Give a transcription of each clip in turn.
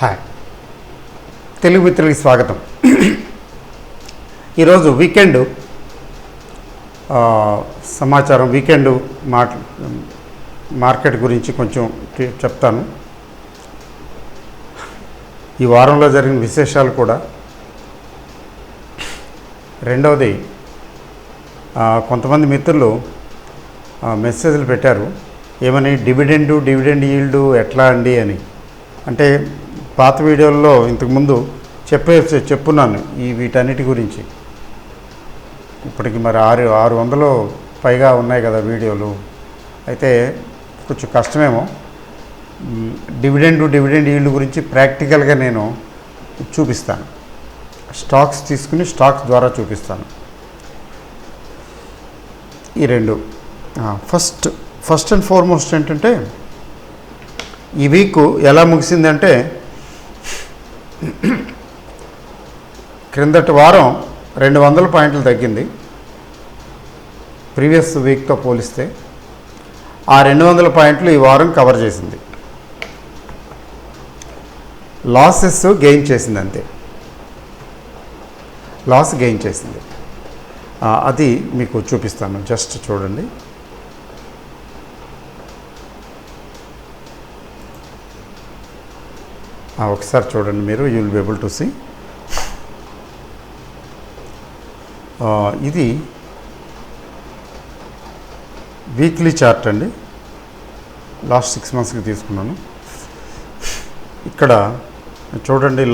Hi Telugu మిత్రులకి స్వాగతం. ఈరోజు వీకెండ్ సమాచారం, వీకెండ్ మార్కెట్ గురించి కొంచెం చెప్తాను. ఈ వారంలో జరిగిన విశేషాలు కూడా. రెండవది, కొంతమంది మిత్రులు మెసేజ్లు పెట్టారు, ఏమని డివిడెండ్ ఈల్డ్ ఎట్లా అండి అని. అంటే పాత వీడియోల్లో ఇంతకుముందు చెప్పున్నాను వీటన్నిటి గురించి. ఇప్పటికి మరి 600 పైగా ఉన్నాయి కదా వీడియోలు. అయితే కొంచెం కష్టమేమో. డివిడెండ్ ఈల్డ్ గురించి ప్రాక్టికల్గా నేను చూపిస్తాను. స్టాక్స్ తీసుకుని స్టాక్స్ ద్వారా చూపిస్తాను. ఈ రెండు. ఫస్ట్ అండ్ ఫార్మోస్ట్ ఏంటంటే, ఈ వీక్ ఎలా ముగిసిందంటే, క్రిందటి వారం 200 పాయింట్లు తగ్గింది ప్రీవియస్ వీక్తో పోలిస్తే. ఆ 200 పాయింట్లు ఈ వారం కవర్ చేసింది. లాసెస్ గెయిన్ చేసింది, అంతే. లాస్ గెయిన్ చేసింది. అది మీకు చూపిస్తాను, జస్ట్ చూడండి. ఒకసారి చూడండి మీరు, you will be able to see. ఇది వీక్లీ చార్ట్ అండి. లాస్ట్ 6 monthsకి తీసుకున్నాను. ఇక్కడ చూడండి,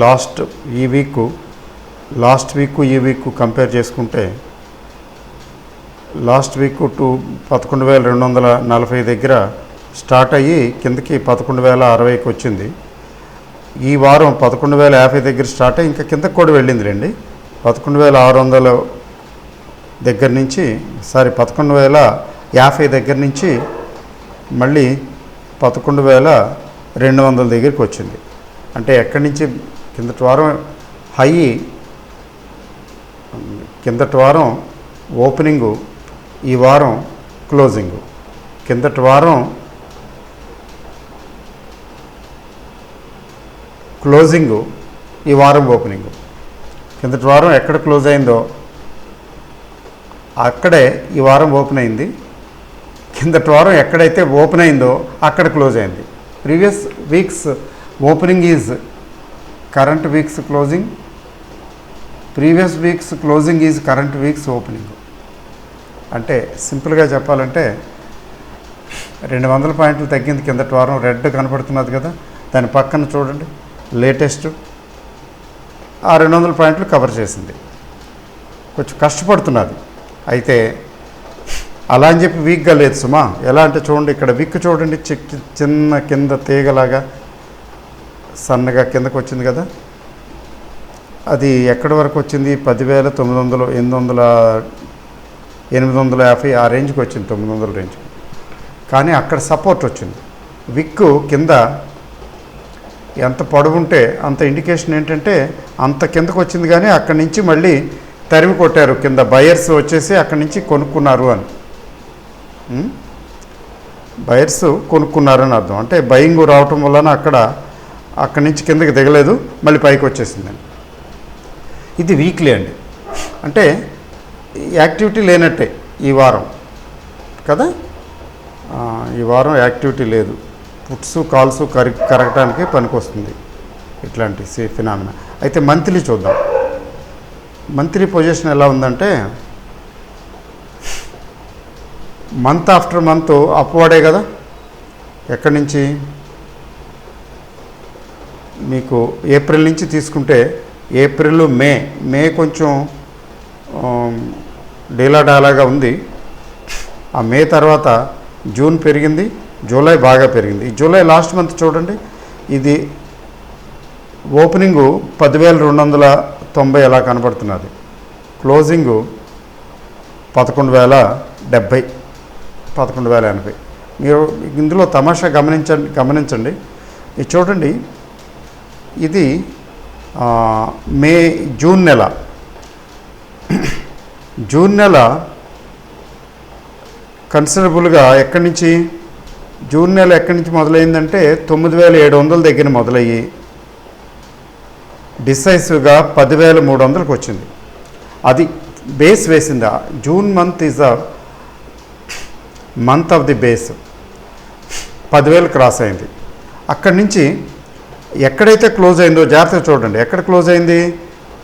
లాస్ట్ వీక్ ఈ వీక్ కంపేర్ చేసుకుంటే, లాస్ట్ వీక్ 11,240 దగ్గర స్టార్ట్ అయ్యి కిందకి 11,060కి వచ్చింది. ఈ వారం 11,050 దగ్గర స్టార్ట్ అయ్యి ఇంకా కిందకి కూడా వెళ్ళింది రండి. 11,600 దగ్గర నుంచి 11,050 దగ్గర నుంచి మళ్ళీ 11,200 దగ్గరికి వచ్చింది. అంటే ఎక్కడి నుంచి కిందటి వారం హై, కిందటి వారం ఓపెనింగు, ఈ వారం క్లోజింగు. కిందటి వారం క్లోజింగు, ఈ వారం ఓపెనింగు. కిందటి వారం ఎక్కడ క్లోజ్ అయిందో అక్కడే ఈ వారం ఓపెన్ అయింది. కిందటి వారం ఎక్కడైతే ఓపెన్ అయిందో అక్కడ క్లోజ్ అయింది. Previous weeks opening is current weeks closing, previous weeks closing is current weeks opening. అంటే సింపుల్గా చెప్పాలంటే, 200 పాయింట్లు తగ్గింది కిందటి వారం. రెడ్ కనపడుతున్నది కదా, దాని పక్కన చూడండి లేటెస్ట్, ఆ 200 పాయింట్లు కవర్ చేసింది. కొంచెం కష్టపడుతున్నది. అయితే అలా అని చెప్పి వీక్గా లేదు సుమా. ఎలా అంటే చూడండి, ఇక్కడ వీక్ చూడండి, చిన్న కింద తీగలాగా సన్నగా కిందకు వచ్చింది కదా. అది ఎక్కడి వరకు వచ్చింది? 10,900, 850 ఆ రేంజ్కి వచ్చింది, 900 రేంజ్. కానీ అక్కడ సపోర్ట్ వచ్చింది. విక్ కింద ఎంత పొడవుంటే అంత ఇండికేషన్ ఏంటంటే అంత కిందకు వచ్చింది. కానీ అక్కడి నుంచి మళ్ళీ తరిమి కొట్టారు కింద. బయర్స్ వచ్చేసి అక్కడి నుంచి కొనుక్కున్నారు అని. బయర్స్ కొనుక్కున్నారని అర్థం. అంటే బయింగ్ రావటం వలన అక్కడి నుంచి కిందకి దిగలేదు, మళ్ళీ పైకి వచ్చేసిందని. ఇది వీక్లీ అండి. అంటే యాక్టివిటీ లేనట్టే ఈ వారం కదా. ఈ వారం యాక్టివిటీ లేదు. పుట్స్ కాల్స్ కరగటానికి పనికొస్తుంది ఇట్లాంటి ఫినామినా. అయితే మంత్లీ చూద్దాం. మంత్లీ పొజిషన్ ఎలా ఉందంటే, మంత్ ఆఫ్టర్ మంత్ అప్వర్డే కదా. ఎక్కడి నుంచి మీకు ఏప్రిల్ నుంచి తీసుకుంటే, ఏప్రిల్ మే కొంచెం డేలాగా ఉంది. ఆ మే తర్వాత జూన్ పెరిగింది, జూలై బాగా పెరిగింది. ఈ జూలై లాస్ట్ మంత్ చూడండి, ఇది ఓపెనింగు 10,290 ఎలా కనబడుతున్నది. క్లోజింగు 11,070, 11,080. మీరు ఇందులో తమాషా గమనించండి. ఇది చూడండి, ఇది జూన్ నెల కన్సిడరబుల్గా ఎక్కడి నుంచి జూన్ నెల ఎక్కడి నుంచి మొదలైందంటే 9,700 దగ్గర మొదలయ్యి డిసైసివ్గా 10,300కి వచ్చింది. అది బేస్ వేసింది. June month is the month of the base. 10,000 cross అయింది. అక్కడి నుంచి ఎక్కడైతే క్లోజ్ అయిందో జాగ్రత్తగా చూడండి. ఎక్కడ క్లోజ్ అయింది?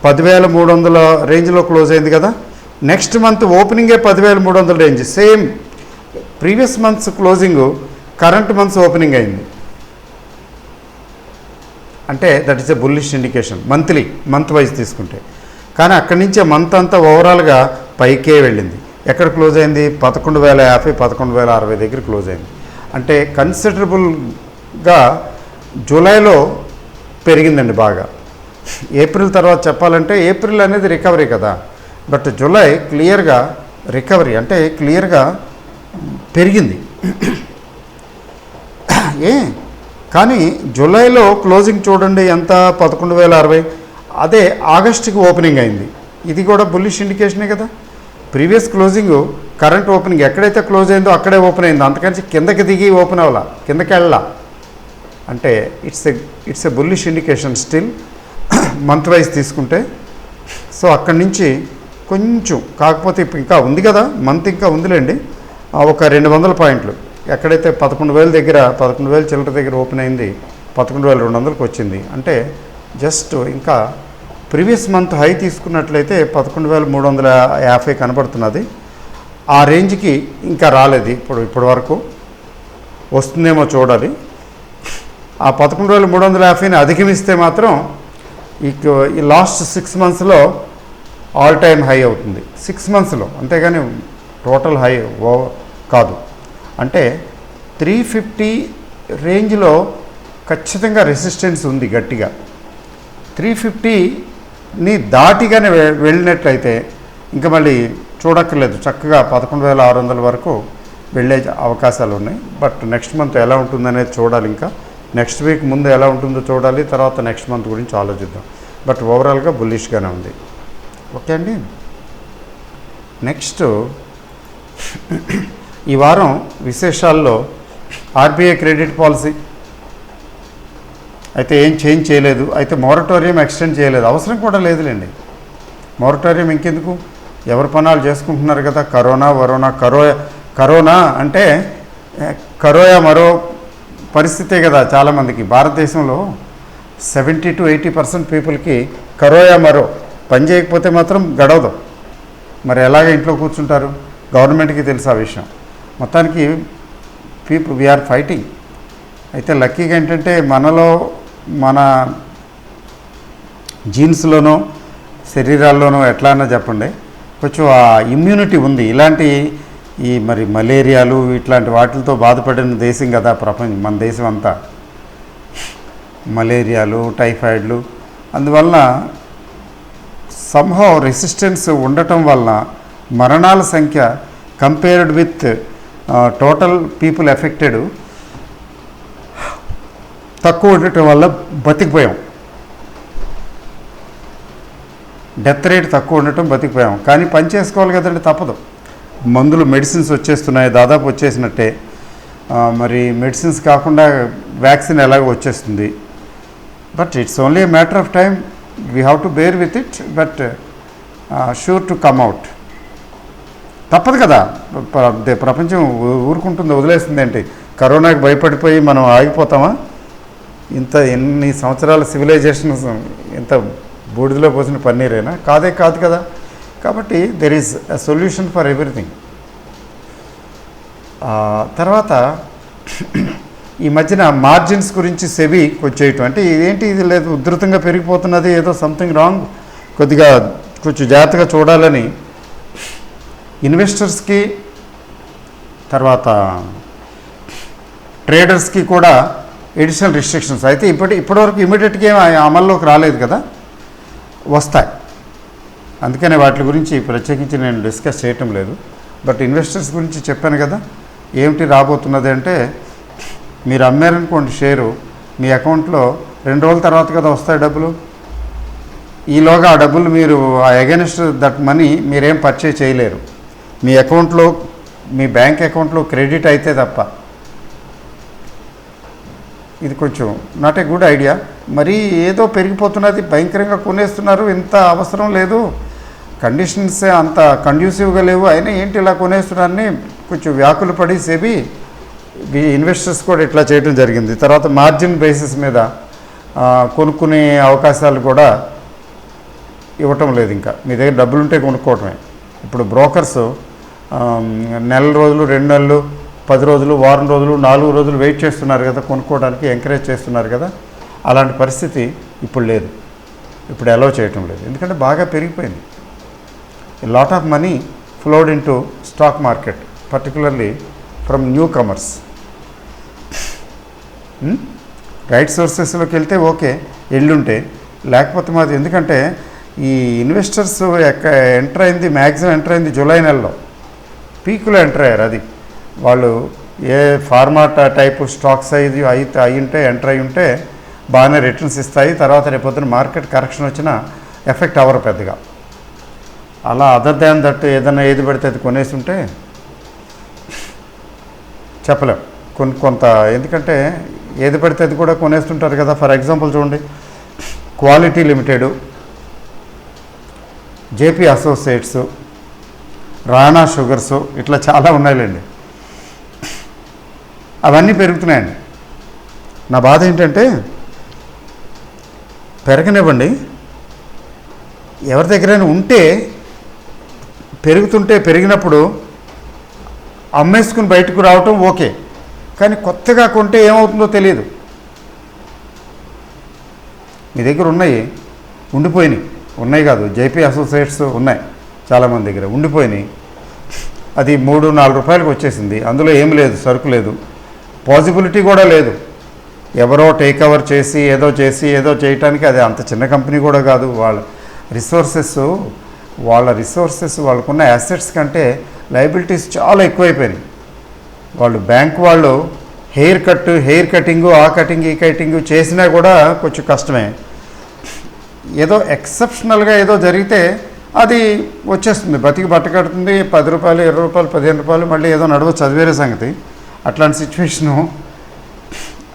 10,300 రేంజ్లో క్లోజ్ అయింది కదా. నెక్స్ట్ మంత్ ఓపెనింగే 10,300 range. Same previous months closing current months opening అయింది. అంటే that is a bullish indication month wise తీసుకుంటే. కానీ అక్కడి నుంచే మంత్ అంతా ఓవరాల్గా పైకే వెళ్ళింది. ఎక్కడ క్లోజ్ అయింది? 11,050, 11,060 దగ్గర క్లోజ్ అయింది. అంటే కన్సిడరబుల్గా జూలైలో పెరిగిందండి బాగా. ఏప్రిల్ తర్వాత చెప్పాలంటే ఏప్రిల్ అనేది రికవరీ కదా, బట్ జూలై క్లియర్గా రికవరీ, అంటే క్లియర్గా పెరిగింది. కానీ జూలైలో క్లోజింగ్ చూడండి ఎంత, 11,060. అదే ఆగస్టుకి ఓపెనింగ్ అయింది. ఇది కూడా బుల్లిష్ ఇండికేషనే కదా. ప్రీవియస్ క్లోజింగ్ కరెంట్ ఓపెనింగ్ ఎక్కడైతే క్లోజ్ అయిందో అక్కడే ఓపెన్ అయింది. అంతకని కిందకి దిగి ఓపెన్ అవ్వాల, కిందకి వెళ్ళాల. అంటే it's a bullish indication still month wise తీసుకుంటే. సో అక్కడి నుంచి కొంచెం, కాకపోతే ఇంకా ఉంది కదా మంత్, ఇంకా ఉందిలేండి. ఒక 200 పాయింట్లు ఎక్కడైతే 11,000 దగ్గర, 11,000 చిల్లర దగ్గర ఓపెన్ అయింది, 11,200కి వచ్చింది. అంటే జస్ట్ ఇంకా ప్రీవియస్ మంత్ హై తీసుకున్నట్లయితే 11,350 కనబడుతున్నది. ఆ రేంజ్కి ఇంకా రాలేదు ఇప్పటి వరకు. వస్తుందేమో చూడాలి. ఆ 11,350ని అధిగమిస్తే మాత్రం ఈ లాస్ట్ 6 మంత్స్లో ఆల్ టైమ్ హై అవుతుంది. 6 మంత్స్లో, అంతేగాని టోటల్ హై కాదు. అంటే 350 రేంజ్లో ఖచ్చితంగా రెసిస్టెన్స్ ఉంది గట్టిగా. 350ని దాటిగానే వెళ్ళినట్లయితే ఇంకా మళ్ళీ చూడక్కర్లేదు, చక్కగా 11,600 వరకు వెళ్ళే అవకాశాలు ఉన్నాయి. బట్ నెక్స్ట్ మంత్ ఎలా ఉంటుందనేది చూడాలి. ఇంకా నెక్స్ట్ వీక్ ముందు ఎలా ఉంటుందో చూడాలి, తర్వాత నెక్స్ట్ మంత్ గురించి ఆలోచిద్దాం. బట్ ఓవరాల్గా బుల్లిష్గానే ఉంది. ఓకే అండి. నెక్స్ట్ ఈ వారం విశేషాల్లో ఆర్బీఐ క్రెడిట్ పాలసీ అయితే ఏం చేంజ్ చేయలేదు. అయితే మొరటోరియం ఎక్స్టెండ్ చేయలేదు, అవసరం కూడా లేదులేండి. మొరటోరియం ఇంకెందుకు, ఎవరి పనాలు చేసుకుంటున్నారు కదా. కరోనా అంటే కరోయా మరో పరిస్థితే కదా చాలామందికి. భారతదేశంలో 70 to 80% పీపుల్కి కరోయా మరో, పని చేయకపోతే మాత్రం గడవదు. మరి ఎలాగ ఇంట్లో కూర్చుంటారు? గవర్నమెంట్కి తెలుసు ఆ విషయం. మొత్తానికి వీఆర్ ఫైటింగ్. అయితే లక్కీగా ఏంటంటే మనలో, మన జీన్స్లోనో శరీరాల్లోనో ఎట్లా అన్నా చెప్పండి, కొంచెం ఆ ఇమ్యూనిటీ ఉంది. ఇలాంటి మరి మలేరియాలు ఇట్లాంటి వాటితో బాధపడిన దేశం కదా ప్రపంచం, మన దేశం అంతా. మలేరియాలు, టైఫాయిడ్లు, అందువలన సంహౌ రెసిస్టెన్స్ ఉండటం వలన మరణాల సంఖ్య compared with total people affected తక్కువ ఉండటం వల్ల బతికిపోయాం. డెత్ రేట్ తక్కువ ఉండటం బతికిపోయాం. కానీ పని చేసుకోవాలి కదండి, తప్పదు. మందులు, మెడిసిన్స్ వచ్చేస్తున్నాయి, దాదాపు వచ్చేసినట్టే. మరి మెడిసిన్స్ కాకుండా వ్యాక్సిన్ ఎలాగో వచ్చేస్తుంది. But it's only a matter of time. We have to bear with it, but sure to come out. తప్పదు కదా, ప్రపంచం ఊరుకుంటుంది, వదిలేస్తుంది ఏంటి? కరోనాకి భయపడిపోయి మనం ఆగిపోతామా? ఎన్ని సంవత్సరాల సివిలైజేషన్ ఇంత బూడిదలో పోసిన పన్నీరేనా? కాదు కదా. కాబట్టి there is a solution for everything. తర్వాత ఈ మధ్యన మార్జిన్స్ గురించి సెబీ కొంచెం, అంటే ఇదేంటి ఇది లేదు, ఉధృతంగా పెరిగిపోతున్నది, ఏదో సంథింగ్ రాంగ్, కొంచెం జాగ్రత్తగా చూడాలని ఇన్వెస్టర్స్కి, తర్వాత ట్రేడర్స్కి కూడా ఎడిషనల్ రిస్ట్రిక్షన్స్ అయితే ఇప్పటివరకు ఇమీడియట్గా ఏం అమల్లోకి రాలేదు కదా, వస్తాయి. అందుకనే వాటి గురించి ప్రత్యేకించి నేను డిస్కస్ చేయటం లేదు. బట్ ఇన్వెస్టర్స్ గురించి చెప్పాను కదా, ఏమిటి రాబోతున్నది అంటే, మీరు అమ్మారనుకోండి షేరు, మీ అకౌంట్లో 2 రోజుల తర్వాత కదా వస్తాయి డబ్బులు. ఈలోగా ఆ డబ్బులు మీరు అగైనెస్ట్ దట్ మనీ మీరేం పర్చేజ్ చేయలేరు. మీ అకౌంట్లో, మీ బ్యాంక్ అకౌంట్లో క్రెడిట్ అయితే తప్ప. ఇది కొంచెం నాట్ ఏ గుడ్ ఐడియా. మరీ ఏదో పెరిగిపోతున్నది, భయంకరంగా కొనేస్తున్నారు, ఇంత అవసరం లేదు, కండిషన్స్ అంత కండ్యూసివ్గా లేవు, అయినా ఏంటి ఇలా కొనేస్తున్నారని కొంచెం వ్యాకులు పడి సెబీ ఇన్వెస్టర్స్ కూడా ఇట్లా చేయడం జరిగింది. తర్వాత మార్జిన్ బేసిస్ మీద కొనుక్కునే అవకాశాలు కూడా ఇవ్వటం లేదు. ఇంకా మీ దగ్గర డబ్బులుంటే కొనుక్కోవటమే. ఇప్పుడు బ్రోకర్స్ నెల రోజులు, 2 నెలలు, 10 రోజులు, వారం రోజులు, 4 రోజులు వెయిట్ చేస్తున్నారు కదా కొనుక్కోవడానికి, ఎంకరేజ్ చేస్తున్నారు కదా. అలాంటి పరిస్థితి ఇప్పుడు లేదు, ఇప్పుడు అలౌ చేయటం లేదు. ఎందుకంటే బాగా పెరిగిపోయింది. Lot of money flowed into stock market, particularly from newcomers. Right సోర్సెస్లోకి వెళ్తే ఓకే, ఎల్లుంటే, లేకపోతే మాది. ఎందుకంటే ఈ ఇన్వెస్టర్స్ మ్యాక్సిమం ఎంటర్ అయింది జూలై నెలలో, పీకులో ఎంటర్ అయ్యారు. అది వాళ్ళు ఏ ఫార్మా టైపు స్టాక్స్ అయ్యింటే ఎంటర్ అయి ఉంటే బాగానే రిటర్న్స్ ఇస్తాయి. తర్వాత రేపొద్దున మార్కెట్ కరెక్షన్ వచ్చినా ఎఫెక్ట్ అవ్వరు పెద్దగా. అలా అదర్ దాన్ దట్ ఏదైనా ఏది పడితే అది కొనేసి ఉంటే చెప్పలేం కొంత. ఎందుకంటే ఏది పడితే అది కూడా కొనేస్తుంటారు కదా. ఫర్ ఎగ్జాంపుల్ చూడండి, quality limited, JP associates, Rana sugars, ఇట్లా చాలా ఉన్నాయిలేండి. అవన్నీ పెరుగుతున్నాయండి. నా బాధ ఏంటంటే పెరగనివ్వండి, ఎవరి దగ్గరైనా ఉంటే పెరిగినప్పుడు అమ్మేసుకుని బయటకు రావటం ఓకే, కానీ కొత్తగా కొంటే ఏమవుతుందో తెలియదు. మీ దగ్గర ఉన్నాయి కాదు, జేపీ అసోసియేట్స్ ఉన్నాయి చాలామంది దగ్గర, ఉండిపోయినాయి. అది 3-4 రూపాయలకు వచ్చేసింది, అందులో ఏం లేదు, సరుకు లేదు, పాజిబిలిటీ కూడా లేదు. ఎవరో టేక్ ఓవర్ చేసి ఏదో చేయటానికి, అది అంత చిన్న కంపెనీ కూడా కాదు. వాళ్ళ రిసోర్సెస్ వాళ్ళకున్న యాసెట్స్ కంటే లయబిలిటీస్ చాలా ఎక్కువైపోయినాయి. బ్యాంక్ వాళ్ళు హెయిర్ కటింగు, ఆ కటింగ్, ఈ కటింగు చేసినా కూడా కొంచెం కష్టమే. ఏదో ఎక్సెప్షనల్గా ఏదో జరిగితే అది వచ్చేస్తుంది, బట్టకడుతుంది. 10 రూపాయలు, 20 రూపాయలు, 15 రూపాయలు, మళ్ళీ ఏదో నడవచ్చు, అది వేరే సంగతి. అట్లాంటి సిచ్యువేషను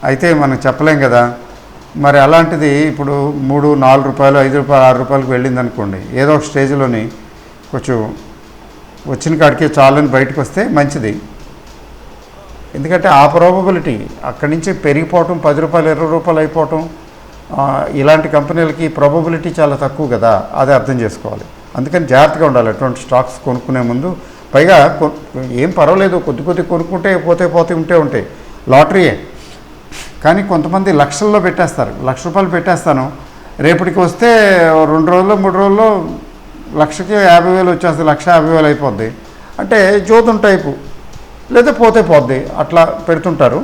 అయితే మనం చెప్పలేం కదా. మరి అలాంటిది ఇప్పుడు 3, 4 రూపాయలు, 5 రూపాయలు, 6 రూపాయలకు వెళ్ళింది అనుకోండి, ఏదో ఒక స్టేజ్లోని కొంచెం వచ్చిన కాడికే చాలని బయటకు వస్తే మంచిది. ఎందుకంటే ఆ ప్రాబబిలిటీ అక్కడి నుంచి పెరిగిపోవటం, 10 రూపాయలు, 20 రూపాయలు అయిపోవటం, ఇలాంటి కంపెనీలకి ప్రాబబిలిటీ చాలా తక్కువ కదా, అదే అర్థం చేసుకోవాలి. అందుకని జాగ్రత్తగా ఉండాలి అటువంటి స్టాక్స్ కొనుక్కునే ముందు. పైగా ఏం పర్వాలేదు, కొద్ది కొనుక్కుంటే పోతే ఉంటాయి, లాటరీయే. కానీ కొంతమంది లక్షల్లో పెట్టేస్తారు, ₹1,00,000 పెట్టేస్తాను, రేపటికి వస్తే 2 రోజుల్లో 3 రోజుల్లో లక్షకి 50,000 వచ్చేస్తుంది, 1,50,000 అయిపోద్ది. అంటే జోతం టైపు, లేదా పోద్ది, అట్లా పెడుతుంటారు.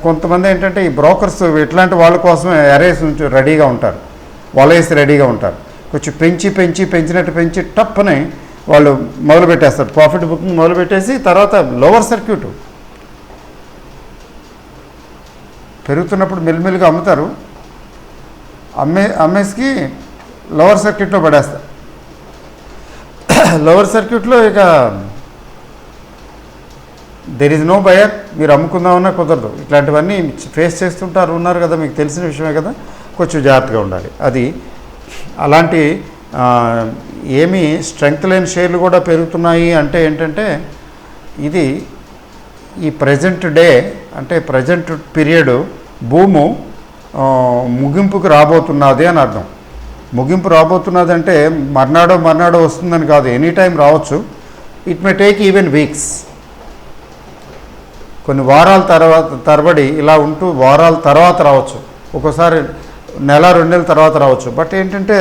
కొంతమంది ఏంటంటే ఈ బ్రోకర్స్ ఇట్లాంటి వాళ్ళ కోసం అరేస్ నుంచి రెడీగా ఉంటారు, వలేసి రెడీగా ఉంటారు. కొంచెం పెంచి టప్పని వాళ్ళు మొదలు పెట్టేస్తారు, ప్రాఫిట్ బుకింగ్ మొదలు పెట్టేసి తర్వాత లోవర్ సర్క్యూట్ పెరుగుతున్నప్పుడు మెల్లిమెల్లిగా అమ్ముతారు, అమ్మేసి లోవర్ సర్క్యూట్లో పడేస్తారు. లోవర్ సర్క్యూట్లో ఇక దెర్ ఈజ్ నో బయర్, మీరు అమ్ముకుందామన్నా కుదరదు. ఇట్లాంటివన్నీ ఫేస్ ఉన్నారు కదా, మీకు తెలిసిన విషయమే కదా, కొంచెం జాగ్రత్తగా ఉండాలి. అది అలాంటి ఏమీ స్ట్రెంగ్త్ లేని షేర్లు కూడా పెరుగుతున్నాయి అంటే ఏంటంటే ఇది ఈ ప్రజెంట్ డే అంటే ప్రజెంట్ పీరియడ్ భూము ముగింపుకు రాబోతున్నది అని అర్థం. ముగింపు రాబోతున్నది అంటే మర్నాడో వస్తుందని కాదు, ఎనీ టైం రావచ్చు. It may take even weeks, కొన్ని వారాల తరబడి ఇలా ఉంటూ వారాల తర్వాత రావచ్చు, ఒక్కోసారి 1-2 నెలల తర్వాత రావచ్చు. బట్ ఏంటంటే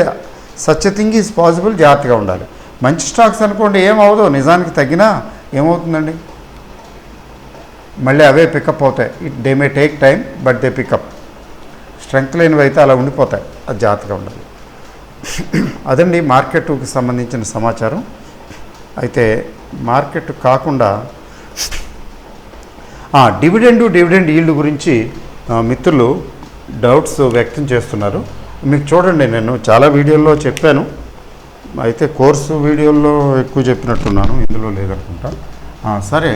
such a thing is possible, జాగ్రత్తగా ఉండాలి. మంచి స్టాక్స్ అనుకోండి ఏమవుదో, నిజానికి తగ్గినా ఏమవుతుందండి, మళ్ళీ అవే పికప్ అవుతాయి. They may take time but they pickup. Strength లేనివి అయితే అలా ఉండిపోతాయి, అది జాగ్రత్తగా ఉండాలి. అదండి మార్కెట్కి సంబంధించిన సమాచారం. అయితే మార్కెట్ కాకుండా డివిడెండ్ ఈల్డ్ గురించి మిత్రులు డౌట్స్ వ్యక్తం చేస్తున్నారు. మీకు చూడండి, నేను చాలా వీడియోల్లో చెప్పాను, అయితే కోర్సు వీడియోల్లో ఎక్కువ చెప్పినట్టున్నాను, ఇందులో లేదనుకుంటా. సరే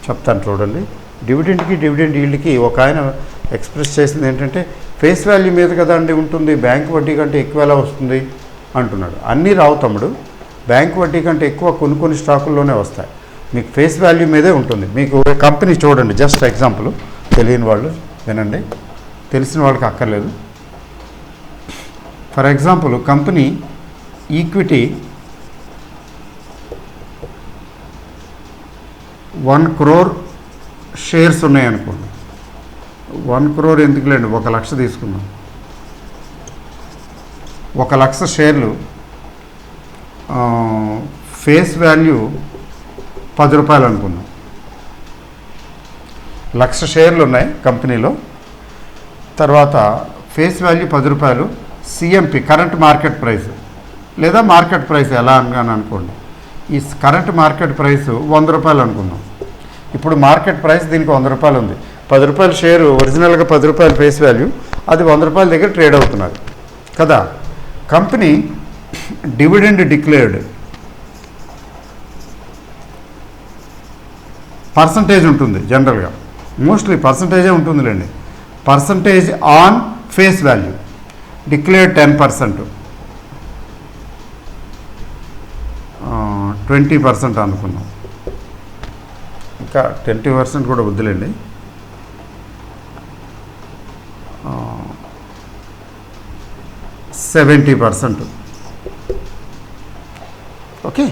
చెప్తాను చూడండి. డివిడెండ్ ఈల్డ్కి ఒక ఆయన ఎక్స్ప్రెస్ చేసింది ఏంటంటే ఫేస్ వాల్యూ మీద కదండి ఉంటుంది, బ్యాంక్ వడ్డీ కంటే ఎక్కువ ఎలా వస్తుంది అంటున్నాడు. అన్నీ రావు తమ్ముడు, బ్యాంక్ వడ్డీ కంటే ఎక్కువ కొన్ని స్టాకుల్లోనే వస్తాయి. మీకు ఫేస్ వాల్యూ మీదే ఉంటుంది. మీకు కంపెనీ చూడండి, జస్ట్ ఎగ్జాంపుల్, తెలియని వాళ్ళు వినండి, తెలిసిన వాళ్ళకి అక్కర్లేదు. For example company equity 1 crore shares ఉన్నాయనుకోండి. 1 crore ఎందుకులేండి, 1 లక్ష తీసుకుందాం. 1 లక్ష షేర్లు ఫేస్ వాల్యూ 10 రూపాయలు అనుకుందాం. 1,00,000 షేర్లు ఉన్నాయి కంపెనీలో. తర్వాత ఫేస్ వాల్యూ 10 రూపాయలు. సిఎంపి కరెంట్ మార్కెట్ ప్రైస్ లేదా మార్కెట్ ప్రైస్ ఎలా అని అనుకోండి. ఈ కరెంట్ మార్కెట్ ప్రైస్ 100 రూపాయలు అనుకుందాం. ఇప్పుడు మార్కెట్ ప్రైస్ దీనికి 100 రూపాయలు ఉంది. 10 రూపాయల షేరు ఒరిజినల్గా 10 రూపాయలు ఫేస్ వాల్యూ, అది 100 రూపాయల దగ్గర ట్రేడ్ అవుతున్నది కదా. కంపెనీ డివిడెండ్ డిక్లేర్డ్ పర్సంటేజ్ ఉంటుంది, జనరల్గా మోస్ట్లీ పర్సంటేజే ఉంటుందిలేండి. Percentage on face value declared 10%, 20% అనుకున్నాం. ఇంకా 20% కూడా వద్దులేండి. 70%. ఓకే,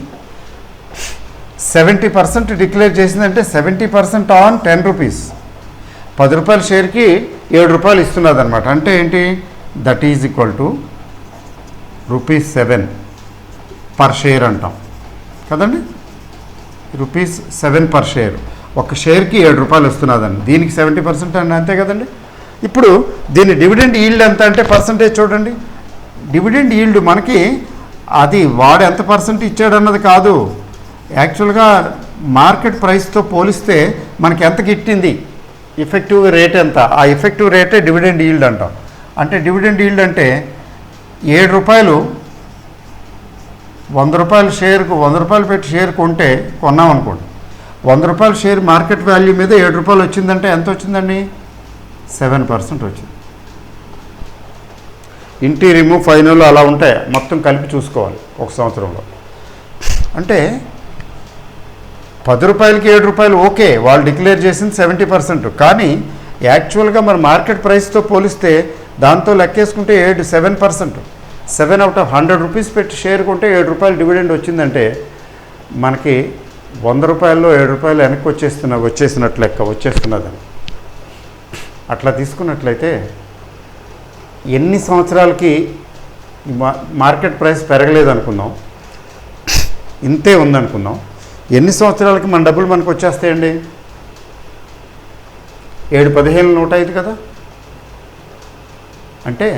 70% డిక్లేర్ చేసిందంటే 70% ఆన్ 10 రూపీస్. 10 రూపాయల షేర్కి 7 రూపాయలు ఇస్తున్నది అనమాట. అంటే ఏంటి, that is equal to ₹7 per share అంటాం కదండి. ₹7 పర్ షేర్. ఒక షేర్కి 7 రూపాయలు వస్తున్నదండి. దీనికి 70% అండి, అంతే కదండి. ఇప్పుడు దీని డివిడెండ్ ఈల్డ్ ఎంత అంటే పర్సంటేజ్ చూడండి. డివిడెండ్ ఈల్డ్ మనకి అది వాడు ఎంత పర్సెంట్ ఇచ్చాడు అన్నది కాదు, యాక్చువల్గా మార్కెట్ ప్రైస్తో పోలిస్తే మనకి ఎంత గిట్టింది, ఎఫెక్టివ్ రేట్ ఎంత, ఆ ఎఫెక్టివ్ రేటే డివిడెండ్ ఈల్డ్ అంటాం. అంటే డివిడెండ్ ఈల్డ్ అంటే 7 రూపాయలు 100 రూపాయల షేర్కు 100 రూపాయలు పెట్టి షేర్ కొంటే కొన్నాం అనుకోండి. 100 రూపాయల షేర్ మార్కెట్ వాల్యూ మీద 7 రూపాయలు వచ్చిందంటే ఎంత వచ్చిందండి, 7% వచ్చింది. ఇంటీరియము ఫైనల్ అలా ఉంటాయి, మొత్తం కలిపి చూసుకోవాలి ఒక సంవత్సరంలో. అంటే 10 రూపాయలకి 7 రూపాయలు ఓకే, వాళ్ళు డిక్లేర్ చేసింది 70%. కానీ యాక్చువల్గా మన మార్కెట్ ప్రైస్తో పోలిస్తే దాంతో లెక్కేసుకుంటే 7%. 7 అవుట్ ఆఫ్ 100 రూపీస్ పెట్టి షేర్ కొంటే 7 రూపాయలు డివిడెండ్ వచ్చిందంటే మనకి 100 రూపాయల్లో 7 రూపాయలు వెనక్కి వచ్చేసినట్లు లెక్క వచ్చేస్తున్నదని. అట్లా తీసుకున్నట్లయితే ఎన్ని సంవత్సరాలకి మార్కెట్ ప్రైస్ పెరగలేదు అనుకుందాం, ఇంతే ఉందనుకుందాం, ఎన్ని సంవత్సరాలకి మన డబ్బులు మనకు వచ్చేస్తాయండి? 7, 15, 105 కదా. అంటే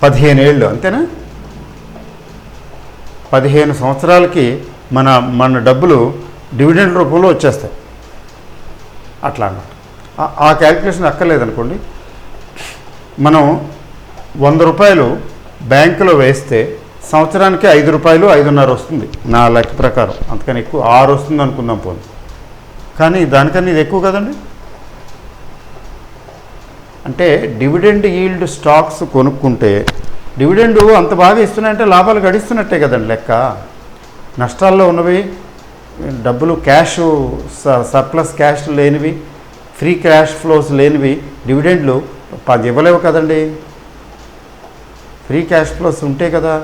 15 ఏళ్ళు అంతేనా? 15 సంవత్సరాలకి మన డబ్బులు డివిడెండ్ రూపంలో వచ్చేస్తాయి. అట్లా అన్నమాట. ఆ క్యాల్కులేషన్ అక్కర్లేదనుకోండి. మనం 100 రూపాయలు బ్యాంకులో వేస్తే సంవత్సరానికి 5 రూపాయలు 5.5 వస్తుంది నా లెక్క ప్రకారం. అంతకని ఎక్కువ 6 వస్తుంది అనుకుందాం పోనీ. కానీ దానికన్నా ఇది ఎక్కువ కదండి. అంటే డివిడెండ్ ఈల్డ్ స్టాక్స్ కొనుక్కుంటే డివిడెండ్ అంత బాగా ఇస్తున్నాయంటే లాభాలు గడిస్తున్నట్టే కదండి లెక్క. నష్టాల్లో ఉన్నవి డబ్బులు క్యాష్ సర్ప్లస్ క్యాష్ లేనివి, ఫ్రీ క్యాష్ ఫ్లోస్ లేనివి డివిడెండ్లు ఇవ్వలేవు కదండి. ఫ్రీ క్యాష్ ఫ్లోస్ ఉంటే కదా,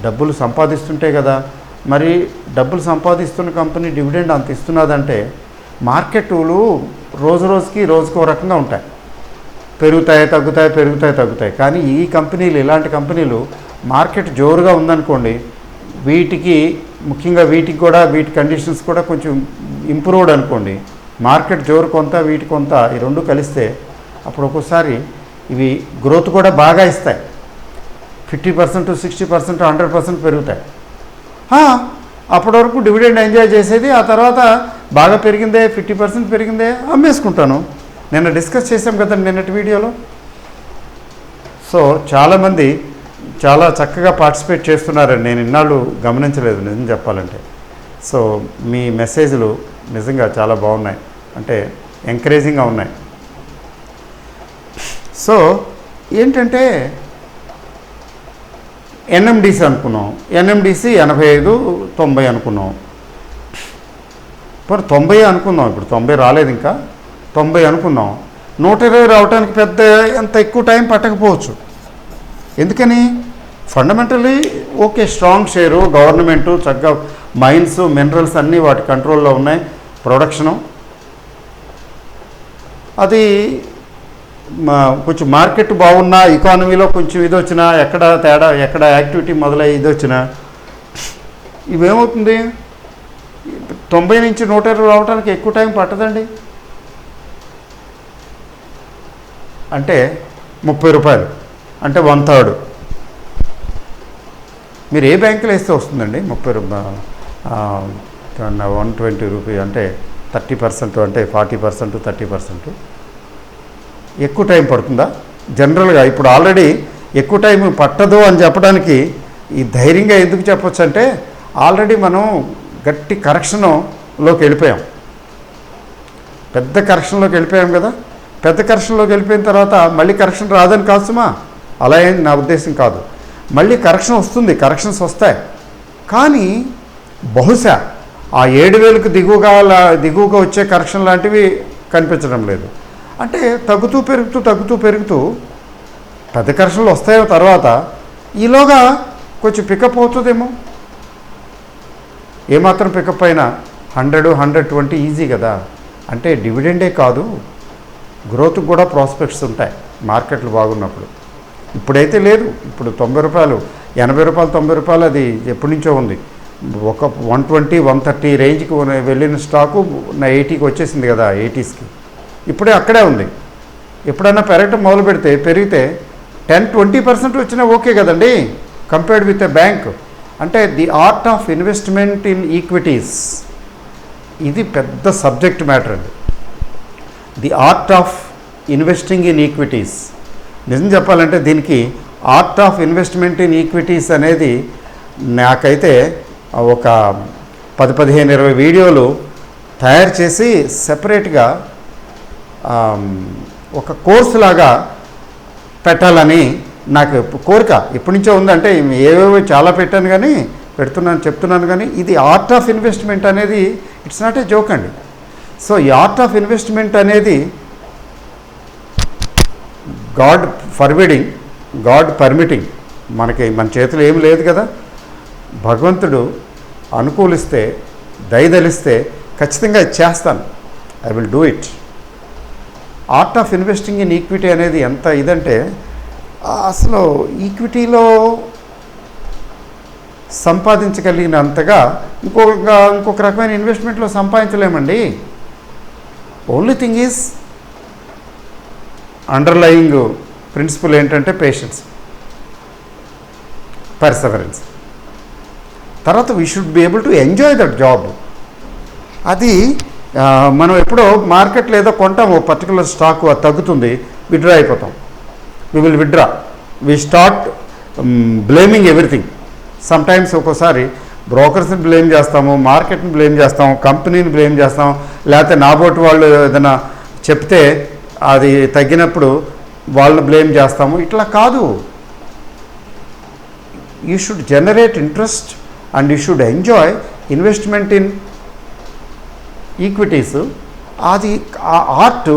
డబ్బులు సంపాదిస్తుంటే కదా. మరి డబ్బులు సంపాదిస్తున్న కంపెనీ డివిడెండ్ అంత ఇస్తున్నదంటే మార్కెట్లు రోజుకో రకంగా ఉంటాయి, పెరుగుతాయి తగ్గుతాయి. కానీ ఈ కంపెనీలు, ఇలాంటి కంపెనీలు మార్కెట్ జోరుగా ఉందనుకోండి, వీటికి ముఖ్యంగా వీటి కండిషన్స్ కూడా కొంచెం ఇంప్రూవ్డ్ అనుకోండి, మార్కెట్ జోరు కొంత వీటి కొంత ఈ రెండు కలిస్తే అప్పుడు ఒక్కోసారి ఇవి గ్రోత్ కూడా బాగా ఇస్తాయి. 50%, 60%, 100% పెరుగుతాయి. అప్పటి వరకు డివిడెండ్ ఎంజాయ్ చేసేది, ఆ తర్వాత బాగా పెరిగిందే 50% పెరిగిందే అమ్మేసుకుంటాను. నిన్న డిస్కస్ చేసాం కదా నిన్నటి వీడియోలో. సో చాలామంది చాలా చక్కగా పార్టిసిపేట్ చేస్తున్నారని నేను ఇన్నాళ్ళు గమనించలేదు నిజం చెప్పాలంటే. సో మీ మెసేజ్లు నిజంగా చాలా బాగున్నాయి, అంటే ఎంకరేజింగ్గా ఉన్నాయి. సో ఏంటంటే ఎన్ఎండిసి అనుకున్నాం, ఎన్ఎండిసి 85, 90 అనుకున్నాం. మరి 90 అనుకుందాం, ఇప్పుడు 90 రాలేదు, ఇంకా 90 అనుకుందాం. 120 రావడానికి పెద్ద ఎంత ఎక్కువ టైం పట్టకపోవచ్చు. ఎందుకని fundamentally okay, strong share, government చక్కగా మైన్స్ మినరల్స్ అన్నీ వాటి కంట్రోల్లో ఉన్నాయి, ప్రొడక్షను అది కొంచెం మార్కెట్ బాగున్నా, ఎకానమీలో కొంచెం ఇది వచ్చినా, ఎక్కడ తేడా, ఎక్కడ యాక్టివిటీ మొదలై ఇది వచ్చినా ఇవేమవుతుంది, 90 నుంచి 120 రావడానికి ఎక్కువ టైం పట్టదండి. అంటే 30 రూపాయలు అంటే 1/3. మీరు ఏ బ్యాంకులో వేస్తే వస్తుందండి 30 రూపాయలు, 120 రూపీస్ అంటే 30%, అంటే 40%, 30%. ఎక్కువ టైం పడుతుందా? జనరల్గా ఇప్పుడు ఆల్రెడీ ఎక్కువ టైం పట్టదు అని చెప్పడానికి ఈ ధైర్యంగా ఎందుకు చెప్పొచ్చు అంటే, ఆల్రెడీ మనం గట్టి కరెక్షన్లోకి వెళ్ళిపోయాం, పెద్ద కరెక్షన్లోకి వెళ్ళిపోయాం కదా. పెద్ద కరెక్షన్లోకి వెళ్ళిపోయిన తర్వాత మళ్ళీ కరెక్షన్ రాదని కాసుమా, అలా ఏం నా ఉద్దేశం కాదు. మళ్ళీ కరెక్షన్ వస్తుంది, కరెక్షన్స్ వస్తాయి. కానీ బహుశా ఆ 7,000కు దిగువగా వచ్చే కరెక్షన్ లాంటివి కనిపించడం లేదు. అంటే తగ్గుతూ పెరుగుతూ పెద్ద కరెక్షన్లు వస్తాయో తర్వాత ఈలోగా కొంచెం పికప్ అవుతుందేమో. ఏమాత్రం పికప్ అయినా 100, 120 ఈజీ కదా. అంటే డివిడెండే కాదు, గ్రోత్కి కూడా ప్రాస్పెక్ట్స్ ఉంటాయి మార్కెట్లు బాగున్నప్పుడు. ఇప్పుడైతే లేదు, ఇప్పుడు 90 రూపాయలు, 80 రూపాయలు, 90 రూపాయలు అది ఎప్పటి నుంచో ఉంది. ఒక 120, 130 రేంజ్కి వెళ్ళిన స్టాకు 80కి వచ్చేసింది కదా, 80స్కి. ఇప్పుడే అక్కడే ఉంది. ఎప్పుడైనా పెరగటం మొదలు పెరిగితే 10-20% వచ్చినా ఓకే కదండి, కంపేర్డ్ విత్ ఎ బ్యాంక్. అంటే the art of investment in equities, ఇది పెద్ద సబ్జెక్ట్ మ్యాటర్ అండి. The art of investing in equities. నిజం చెప్పాలంటే దీనికి art of investment in equities అనేది నాకైతే ఒక 10-15-20 వీడియోలు తయారు చేసి సెపరేట్గా ఒక కోర్సు లాగా పెట్టాలని నాకు కోరిక ఎప్పటి నుంచో ఉందంటే, ఏవేవో చాలా పెట్టాను కానీ చెప్తున్నాను కానీ ఇది ఆర్ట్ ఆఫ్ ఇన్వెస్ట్మెంట్ అనేది ఇట్స్ నాట్ ఏ జోక్ అండి. సో ఈ ఆర్ట్ ఆఫ్ ఇన్వెస్ట్మెంట్ అనేది గాడ్ ఫర్బిడింగ్, గాడ్ పర్మిటింగ్, మన చేతిలో ఏం లేదు కదా. భగవంతుడు అనుకూలిస్తే, దయదలిస్తే ఖచ్చితంగా చేస్తాను, I will do it. Art of investing in equity అనేది ఎంత ఇదంటే, అసలు ఈక్విటీలో సంపాదించగలిగినంతగా ఇంకొక రకమైన ఇన్వెస్ట్మెంట్లో సంపాదించలేమండి. Only thing is underlying principle ఏంటంటే పేషెన్స్, పర్సెవరెన్స్. తర్వాత we should be able to enjoy that job. అది మనం ఎప్పుడో మార్కెట్లో ఏదో కొంటాం, ఓ పర్టికులర్ స్టాక్ అది తగ్గుతుంది, విత్డ్రా అయిపోతాం. We will withdraw, we start blaming everything. Sometimes ఒక్కోసారి బ్రోకర్స్ని బ్లేమ్ చేస్తాము, మార్కెట్ని బ్లేమ్ చేస్తాము, కంపెనీని బ్లేమ్ చేస్తాం, లేకపోతే నాబోటి వాళ్ళు ఏదైనా చెప్తే అది తగ్గినప్పుడు వాళ్ళని బ్లేమ్ చేస్తాము. ఇట్లా కాదు. You should generate interest and you should enjoy investment in equities. అది ఆ ఆర్ట్,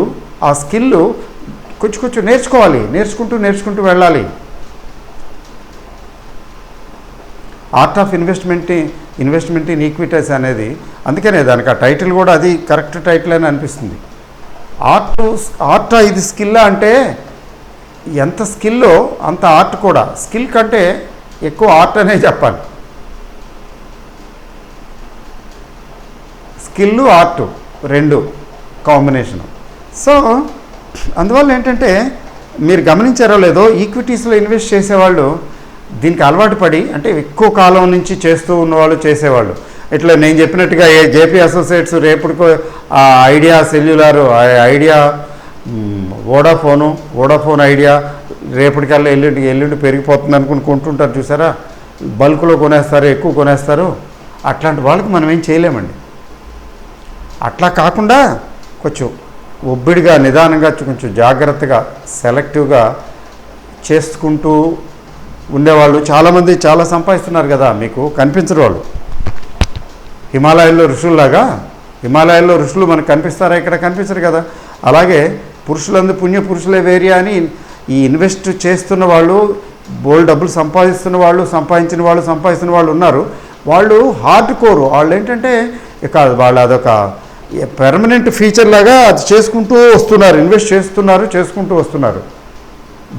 ఆ స్కిల్ కొంచెం నేర్చుకోవాలి, నేర్చుకుంటూ వెళ్ళాలి. Art of investment in equities అనేది, అందుకనే దానికి ఆ టైటిల్ కూడా అది కరెక్ట్ టైటిల్ అని అనిపిస్తుంది. ఆర్ట్ ఇది స్కిల్ అంటే ఎంత స్కిల్లో అంత ఆర్ట్ కూడా. స్కిల్ కంటే ఎక్కువ ఆర్ట్ అనే చెప్పాలి. స్కిల్, ఆర్ట్ రెండు కాంబినేషను. సో అందువల్ల ఏంటంటే, మీరు గమనించారో లేదో, ఈక్విటీస్లో ఇన్వెస్ట్ చేసేవాళ్ళు దీనికి అలవాటు పడి, అంటే ఎక్కువ కాలం నుంచి చేస్తూ ఉన్నవాళ్ళు, చేసేవాళ్ళు ఇట్లా నేను చెప్పినట్టుగా జేపీ అసోసియేట్స్ రేపటికో Idea Cellular, Idea Vodafone Idea రేపటికల్లా ఎల్లుండి పెరిగిపోతుంది అనుకుని కొంటుంటారు చూసారా, బల్క్లో కొనేస్తారు, ఎక్కువ కొనేస్తారు. అట్లాంటి వాళ్ళకి మనం ఏం చేయలేమండి. అట్లా కాకుండా కొంచెం ఒబ్బిడిగా నిదానంగా కొంచెం జాగ్రత్తగా సెలెక్టివ్గా చేసుకుంటూ ఉండేవాళ్ళు చాలామంది చాలా సంపాదిస్తున్నారు కదా, మీకు కనిపించరు వాళ్ళు. హిమాలయాల్లో ఋషులు మనకు కనిపిస్తారా? ఇక్కడ కనిపించరు కదా. అలాగే పురుషులందు పుణ్య పురుషులే వేరియా అని ఈ ఇన్వెస్ట్ చేస్తున్న వాళ్ళు, బోల్డ్ డబ్బులు సంపాదించిన వాళ్ళు ఉన్నారు. వాళ్ళు హార్డ్ కోరు, వాళ్ళు ఏంటంటే ఇక వాళ్ళు అదొక పెర్మనెంట్ ఫీచర్ లాగా అది చేసుకుంటూ వస్తున్నారు, ఇన్వెస్ట్ చేసుకుంటూ వస్తున్నారు.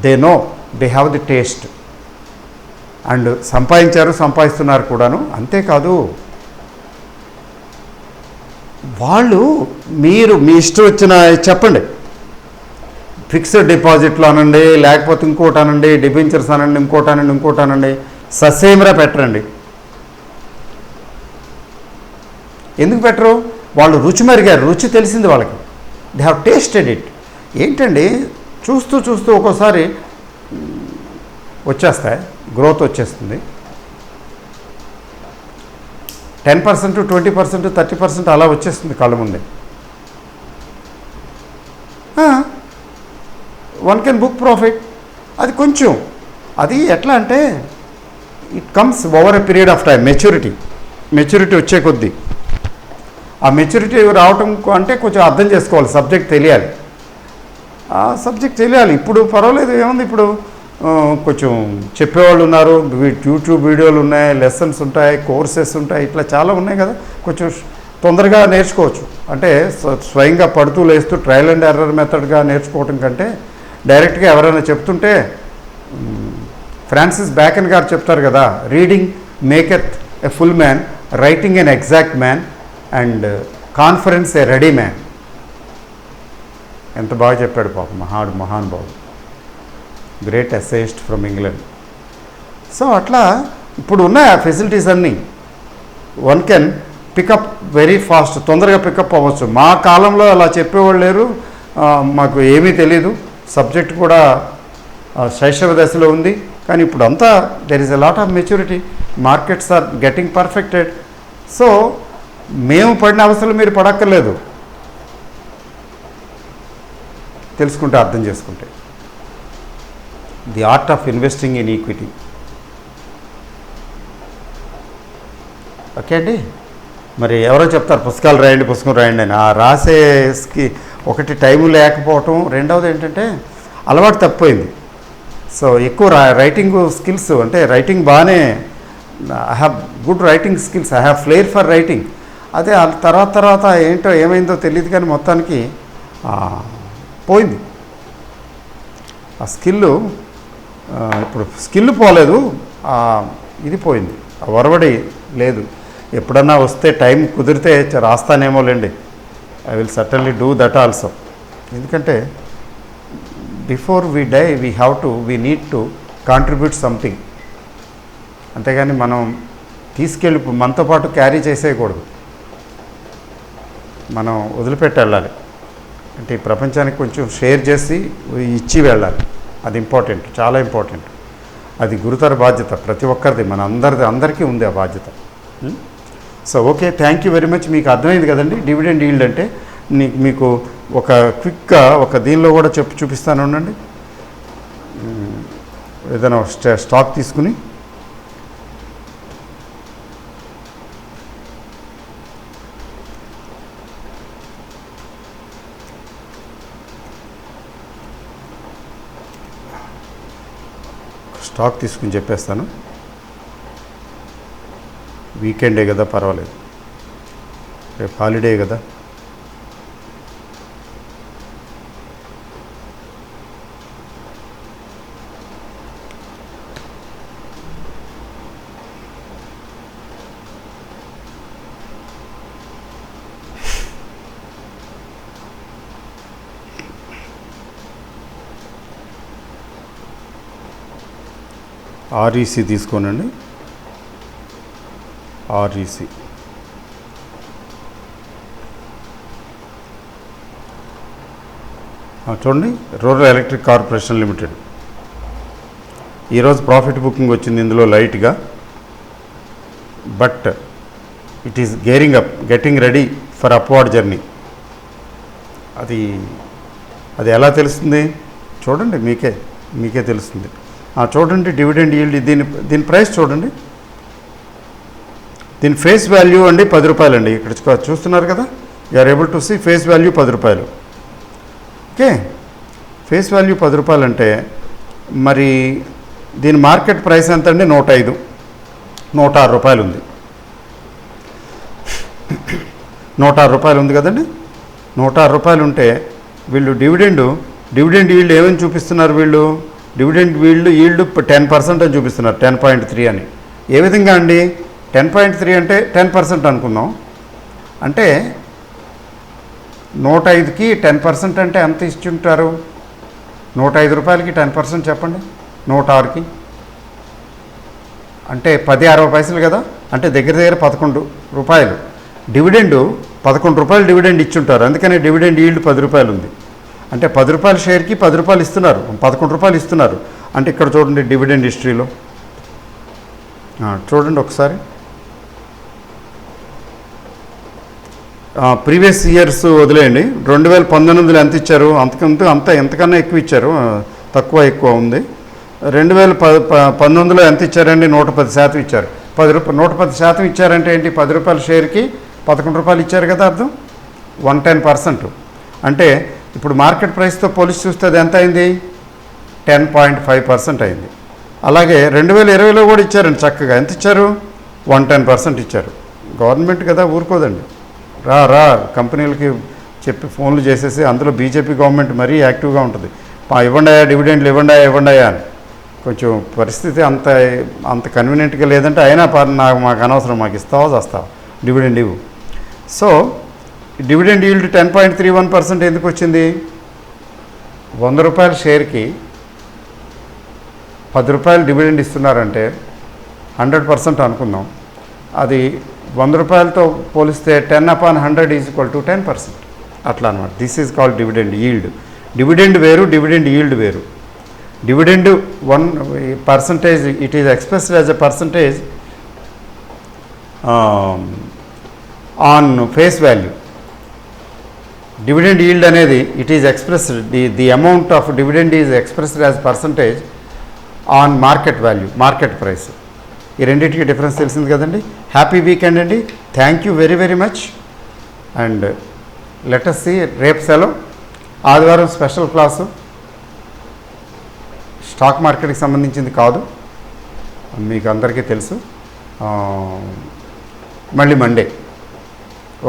They know, they have the taste and సంపాదిస్తున్నారు కూడాను. అంతేకాదు వాళ్ళు మీరు మీ ఇష్టం వచ్చిన చెప్పండి, ఫిక్స్డ్ డిపాజిట్లు అనండి, లేకపోతే ఇంకోటి అనండి, డిబెంచర్స్ అనండి, ఇంకోటి అనండి, ససేమిరా పెట్టరండి. ఎందుకు పెట్టరు? వాళ్ళు రుచి మరిగారు, రుచి తెలిసింది వాళ్ళకి. They have tasted it. ఏంటండి చూస్తూ ఒక్కోసారి వచ్చేస్తాయి, గ్రోత్ వచ్చేస్తుంది. 10%, 20%, 30% అలా వచ్చేస్తుంది కళ్ళ ముందే. One can book profit. అది కొంచెం, అది ఎట్లా అంటే it comes over a period of time. Maturity వచ్చే కొద్దీ, ఆ మెచ్యూరిటీ రావటం అంటే కొంచెం అర్థం చేసుకోవాలి, సబ్జెక్ట్ తెలియాలి. ఇప్పుడు పర్వాలేదు, ఏముంది, ఇప్పుడు కొంచెం చెప్పేవాళ్ళు ఉన్నారు, యూట్యూబ్ వీడియోలు ఉన్నాయి, లెసన్స్ ఉంటాయి, కోర్సెస్ ఉంటాయి, ఇట్లా చాలా ఉన్నాయి కదా. కొంచెం తొందరగా నేర్చుకోవచ్చు. అంటే స్వయంగా పడుతూ లేస్తూ ట్రయల్ అండ్ ఎర్రర్ మెథడ్గా నేర్చుకోవటం కంటే డైరెక్ట్గా ఎవరైనా చెప్తుంటే, ఫ్రాన్సిస్ బ్యాకన్ గారు చెప్తారు కదా, reading maketh a full man, writing an exact man and conference a ready man. ఎంత బాగా చెప్పాడు పాపం మహానుభావుడు, great essayist from England. So అట్లా ఇప్పుడు ఉన్నాయి ఆ ఫెసిలిటీస్ అన్నీ. One can pick up very fast, తొందరగా పికప్ అవ్వచ్చు. మా కాలంలో అలా చెప్పేవాళ్ళు లేరు, మాకు ఏమీ తెలీదు, సబ్జెక్ట్ కూడా శైశవ దశలో ఉంది. కానీ ఇప్పుడు అంతా there is a lot of maturity, markets are getting perfected. So మేము పడిన అవసరం మీరు పడక్కర్లేదు, తెలుసుకుంటే, అర్థం చేసుకుంటే. The art of investing in equity. Okay అండి. మరి ఎవరో చెప్తారు పుస్తకం రాయండి అని. ఆ రాసేకి ఒకటి టైం లేకపోవటం, రెండవది ఏంటంటే అలవాటు తప్పిపోయింది. సో ఎక్కువ రైటింగ్ స్కిల్స్, అంటే రైటింగ్ బాగానే, I have good writing skills, I have flair for writing. అదే తర్వాత ఏంటో ఏమైందో తెలియదు, కానీ మొత్తానికి పోయింది ఆ స్కిల్లు. ఇప్పుడు స్కిల్ పోలేదు, ఇది పోయింది, ఆ ఒరవడి లేదు. ఎప్పుడన్నా వస్తే టైం కుదిరితే రాస్తానేమోలేండి. I will certainly do that also. ఎందుకంటే before we die we need to contribute something. అంతేగాని మనం తీసుకెళ్ళి మనతో పాటు క్యారీ చేసేయకూడదు, మనం వదిలిపెట్టి వెళ్ళాలి. అంటే ఈ ప్రపంచానికి కొంచెం షేర్ చేసి ఇచ్చి వెళ్ళాలి. అది ఇంపార్టెంట్, చాలా ఇంపార్టెంట్. అది గురుతర బాధ్యత ప్రతి ఒక్కరిది, అందరికీ ఉంది ఆ బాధ్యత. So okay, thank you very much. మీకు అర్థమైంది కదండి డివిడెండ్ ఈల్డ్ అంటే. మీకు ఒక క్విక్గా ఒక దీనిలో కూడా చూపిస్తాను ఉండండి. ఏదైనా స్టాక్ తీసుకుని చెప్పేస్తాను. వీకెండే కదా, పర్వాలేదు, రేపు హాలిడే కదా. ఆర్ఈసీ తీసుకోనండి. ఆర్ఈసీ చూడండి, రూరల్ ఎలక్ట్రిక్ కార్పొరేషన్ లిమిటెడ్. ఈరోజు ప్రాఫిట్ బుకింగ్ వచ్చింది ఇందులో లైట్గా, but it is gearing up, getting ready for upward journey. అది అది ఎలా తెలుస్తుంది చూడండి, మీకే తెలుస్తుంది. చూడండి డివిడెండ్ ఈల్డ్, దీని ప్రైస్ చూడండి. దీని ఫేస్ వాల్యూ అండి 10 రూపాయలు అండి. ఇక్కడ చూస్తున్నారు కదా, you are able to see face value 10 రూపాయలు. ఓకే, ఫేస్ వాల్యూ 10 రూపాయలు అంటే మరి దీని మార్కెట్ ప్రైస్ ఎంత అండి? 105, 106 రూపాయలు ఉంది. 106 రూపాయలు ఉంది కదండి. 106 రూపాయలు ఉంటే వీళ్ళు డివిడెండ్ ఈల్డ్ ఏమని చూపిస్తున్నారు? వీళ్ళు డివిడెండ్ ఈల్డ్ 10% అని చూపిస్తున్నారు, 10.3 అని. ఏ విధంగా అండి? 10.3 అంటే 10% అనుకుందాం. అంటే 105కి 10% అంటే ఎంత ఇచ్చుంటారు? 105 రూపాయలకి 10% చెప్పండి. 106కి అంటే 10.60 పైసలు కదా. అంటే దగ్గర 11 రూపాయలు డివిడెండ్, 11 రూపాయలు డివిడెండ్ ఇచ్చుంటారు. అందుకనే డివిడెండ్ ఈల్డ్ 10 రూపాయలు ఉంది. అంటే 10 రూపాయల షేర్కి 10 రూపాయలు ఇస్తున్నారు, 11 రూపాయలు ఇస్తున్నారు. అంటే ఇక్కడ చూడండి డివిడెండ్ హిస్టరీలో చూడండి ఒకసారి. ప్రీవియస్ ఇయర్స్ వదిలేయండి. 2019 ఎంత ఇచ్చారు? ఎంతకన్నా ఎక్కువ ఇచ్చారు, ఎక్కువ ఉంది. 2019లో ఎంత ఇచ్చారండి? 110% ఇచ్చారు. 110% ఇచ్చారంటే ఏంటి? 10 రూపాయల షేర్కి 11 రూపాయలు ఇచ్చారు కదా, అర్థం 110%. అంటే ఇప్పుడు మార్కెట్ ప్రైస్తో పోలిసి చూస్తే అది ఎంత అయింది? 10.5% అయింది. అలాగే 2020లో కూడా ఇచ్చారండి చక్కగా. ఎంత ఇచ్చారు? 110% ఇచ్చారు. గవర్నమెంట్ కదా, ఊరుకోదండి. రా కంపెనీలకి చెప్పి ఫోన్లు చేసేసి, అందులో బీజేపీ గవర్నమెంట్ మరీ యాక్టివ్గా ఉంటుంది. ఇవ్వండి డివిడెండ్లు ఇవ్వండి అని. కొంచెం పరిస్థితి అంత కన్వీనియంట్గా లేదంటే అయినా మాకు అనవసరం, మాకు ఇస్తావా చేస్తావా డివిడెండ్ ఇవ్వు. సో డివిడెండ్ ఈల్డ్ 10.31% ఎందుకు వచ్చింది? 100 రూపాయల షేర్కి 10 రూపాయలు డివిడెండ్ ఇస్తున్నారంటే 100% అనుకుందాం. అది 100 రూపాయలతో పోలిస్తే 10/100 = 10%. అట్లా అనమాట. This is called dividend yield. Dividend వేరు, డివిడెండ్ ఈల్డ్ వేరు. Dividend 1%, it is expressed as a percentage on face value. Dividend yield అనేది it is expressed, the amount of dividend is expressed as percentage on market value, market price. ఈ రెండింటికి difference తెలిసింది కదండి. Happy weekend అండి. Thank you very very much. And let us see, రేపు సెలవు, ఆదివారం special class, stock మార్కెట్కి సంబంధించింది కాదు, మీకు అందరికీ తెలుసు. మళ్ళీ మండే.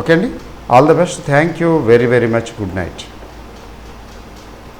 ఓకే అండి, all the best. Thank you very very much. Good night.